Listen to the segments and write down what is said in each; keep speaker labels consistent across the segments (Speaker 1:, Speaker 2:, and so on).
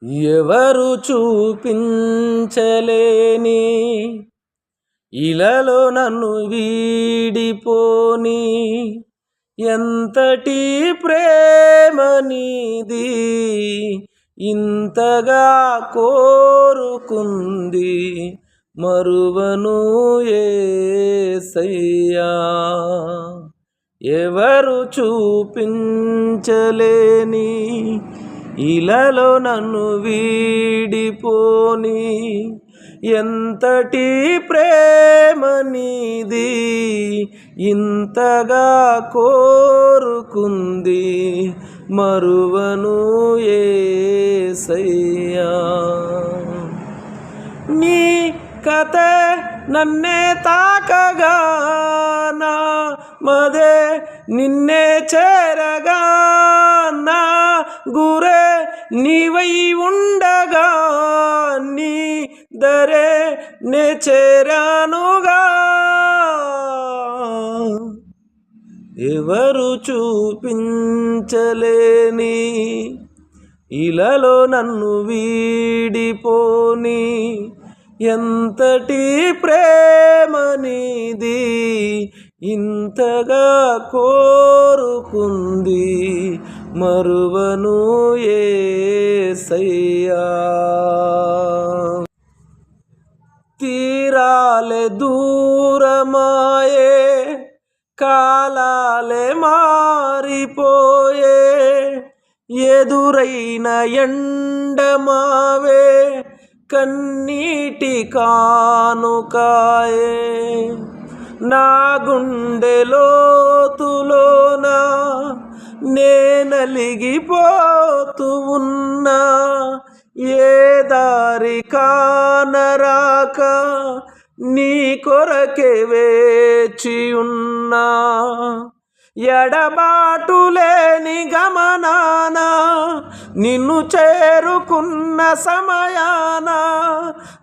Speaker 1: ఎవరు చూపించలేని ఇలలో నన్ను వీడిపోని ఎంతటి ప్రేమ నీది ఇంతగా కోరుకుంది మరువను యేసయ్యా. ఎవరు చూపించలేని ఇలలో నన్ను వీడిపోని ఎంతటి ప్రేమ నీది ఇంతగా కోరుకుంది మరువను యేసయ్యా. నీ కథ నన్నే తాకగా నా మదే నిన్నే చేరగా నా గురే నీవై ఉండగా నీ దరే నే చేరానుగా. ఎవరు చూపించలేని ఇలలో నన్ను వీడిపోని ఎంతటి ప్రేమ నీది ఇంతగా కోరుకుంది మరువను యేసయ్యా. తీరాలే దూరమాయే కాలాలే మారిపోయే ఎదురైన ఎండమావే కన్నీటి కానుకాయే నా గుండె లోతులోన నేనలిగిపోతూ ఉన్నా ఏ దారి కానరాక నీ కొరకే వేచి ఉన్నా. ఎడబాటులేని గమనాన నిన్ను చేరుకున్న సమయాన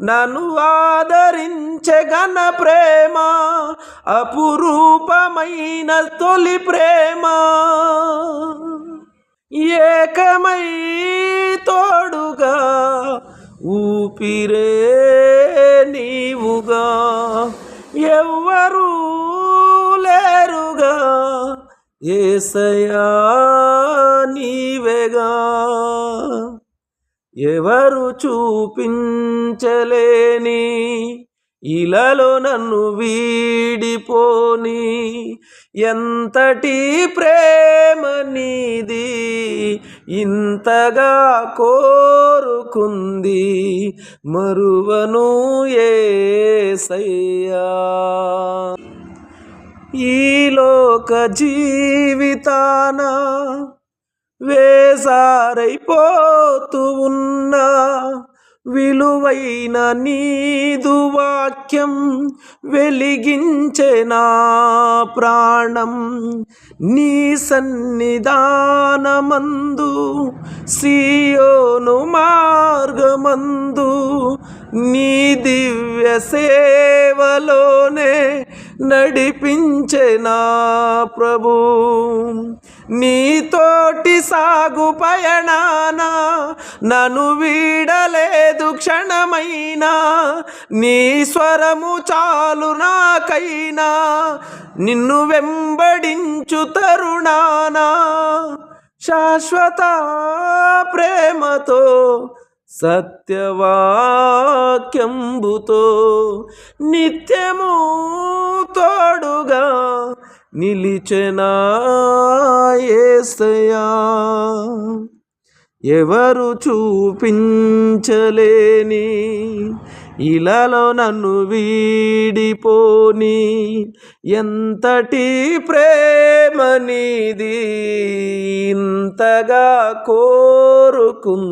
Speaker 1: నన్ను ఆదరించే ఘన ప్రేమ అపురూపమైన తొలి ప్రేమ. ఏకమై తోడుగా ఊపిరే నీవుగా ఎవ్వరూ లేరుగా యేసయ్యా నీవేగా. ఎవరు చూపించలేని ఇలలో నన్ను వీడిపోని ఎంతటి ప్రేమ నీది ఇంతగా కోరుకుంది మరువను యేసయ్యా. ఈ లోక జీవితాన వేసారైపోతూ ఉన్నా విలువైన నీదు వాక్యం వెలిగించే నా ప్రాణం. నీ సన్నిధానమందు సియోను మార్గమందు నీ దివ్య సేవలోనే నడిపించే నా ప్రభు. నీతోటి సాగు పయనాన నన్ను వీడలేదు క్షణమైనా నీ స్వరము చాలు నాకైనా నిన్ను వెంబడించు తరుణానా శాశ్వత ప్రేమతో సత్యవాక్యంబుతో నిత్యము తోడుగా నిలిచెనా యేసయ్యా. ఎవరు చూపించలేని ఇలలో నన్ను వీడిపోని ఎంతటి ప్రేమ నీది ఇంతగా కోరుకుంది